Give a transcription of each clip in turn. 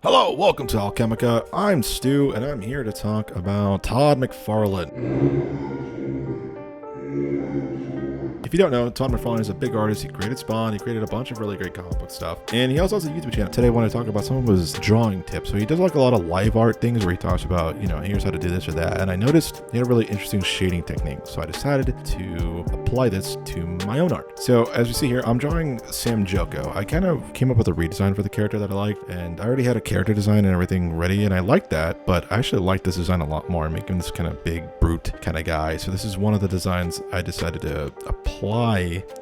Hello, welcome to Alchemica. I'm Stu, and I'm here to talk about Todd McFarlane. If you don't know, Todd McFarlane is a big artist. He created Spawn, he created a bunch of really great comic book stuff, and he also has a YouTube channel. Today I want to talk about some of his drawing tips. So he does like a lot of live art things where he talks about, here's how to do this or that, and I noticed he had a really interesting shading technique, so I decided to apply this to my own art. So as you see here, I'm drawing Sam Joko. I kind of came up with a redesign for the character that I liked, and I already had a character design and everything ready, and I liked that, but I actually like this design a lot more, making this kind of big brute kind of guy. So this is one of the designs I decided to apply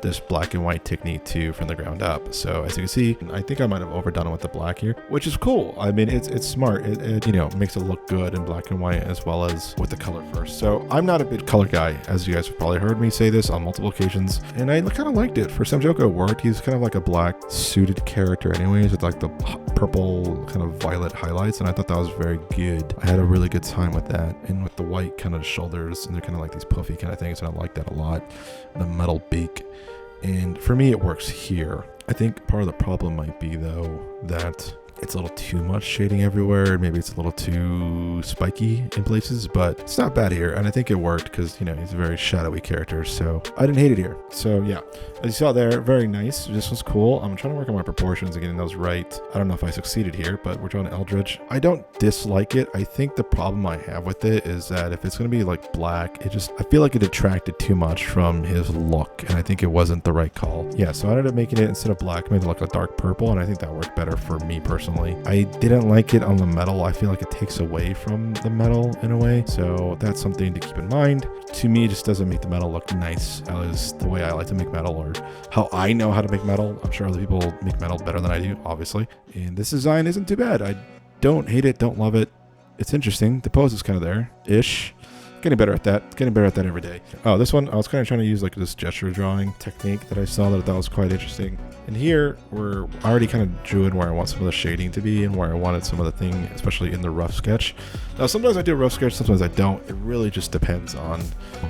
this black and white technique to from the ground up. So as you can see, I think I might have overdone it with the black here, which is cool. I mean, it's smart. It makes it look good in black and white as well as with the color first. So I'm not a big color guy, as you guys have probably heard me say this on multiple occasions, and I kind of liked it. For Sam Joko, it worked. He's kind of like a black suited character anyways, with like the purple kind of violet highlights, and I thought that was very good. I had a really good time with that, and with the white kind of shoulders, and they're kind of like these puffy kind of things, and I like that a lot. The metal beak, and for me it works here. I think part of the problem might be though that it's a little too much shading everywhere. Maybe it's a little too spiky in places, but it's not bad here. And I think it worked because, he's a very shadowy character. So I didn't hate it here. So yeah, as you saw there, very nice. This was cool. I'm trying to work on my proportions and getting those right. I don't know if I succeeded here, but we're drawing Eldritch. I don't dislike it. I think the problem I have with it is that if it's going to be like black, I feel like it detracted too much from his look. And I think it wasn't the right call. Yeah, so I ended up making it, instead of black, made it like a dark purple. And I think that worked better for me personally. I didn't like it on the metal. I feel like it takes away from the metal in a way. So that's something to keep in mind. To me, it just doesn't make the metal look nice, at least the way I like to make metal, or how I know how to make metal. I'm sure other people make metal better than I do, obviously. And this design isn't too bad. I don't hate it, don't love it. It's interesting. The pose is kind of there-ish. Getting better at that. Getting better at that every day. Oh, this one, I was kind of trying to use like this gesture drawing technique that I saw that was quite interesting. And here, I already kind of drew in where I want some of the shading to be and where I wanted some of the thing, especially in the rough sketch. Now, sometimes I do a rough sketch, sometimes I don't. It really just depends on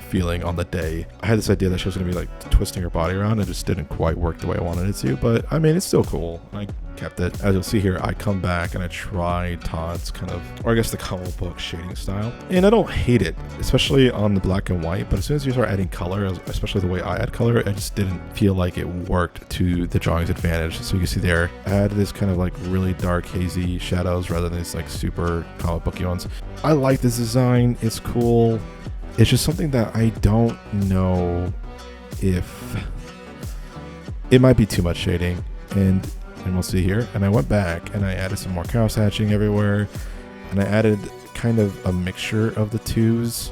feeling on the day. I had this idea that she was going to be like twisting her body around. It just didn't quite work the way I wanted it to, but I mean, it's still cool. I kept it. As you'll see here, I come back and I try Todd's kind of, or I guess the comic book shading style, and I don't hate it, especially on the black and white, but as soon as you start adding color, especially the way I add color, I just didn't feel like it worked to the drawing's advantage. So you can see there, I added this kind of like really dark hazy shadows rather than these like super comic booky ones. I like this design. It's cool. It's just something that I don't know if it might be too much shading, and we'll see here. And I went back and I added some more cow hatching everywhere, and I added kind of a mixture of the two's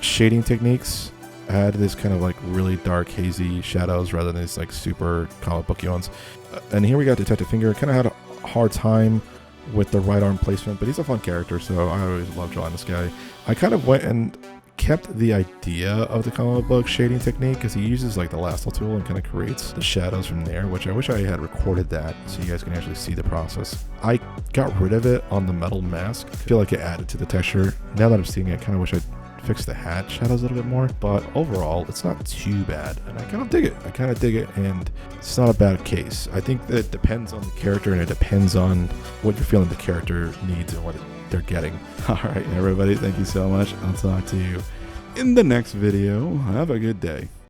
shading techniques. I had this kind of like really dark hazy shadows rather than these like super comic booky ones. And here we got Detective Finger. Kind of had a hard time with the right arm placement, but he's a fun character, so I always love drawing this guy. I kind of went and kept the idea of the comic book shading technique, because he uses like the lasso tool and kind of creates the shadows from there, which I wish I had recorded that so you guys can actually see the process. I got rid of it on the metal mask. I feel like it added to the texture. Now that I'm seeing it, I kind of wish I'd fix the hat shadows a little bit more, but overall it's not too bad, and I kind of dig it. And it's not a bad case. I think that it depends on the character, and it depends on what you're feeling the character needs and what they're getting. All right, everybody, thank you so much. I'll talk to you in the next video. Have a good day.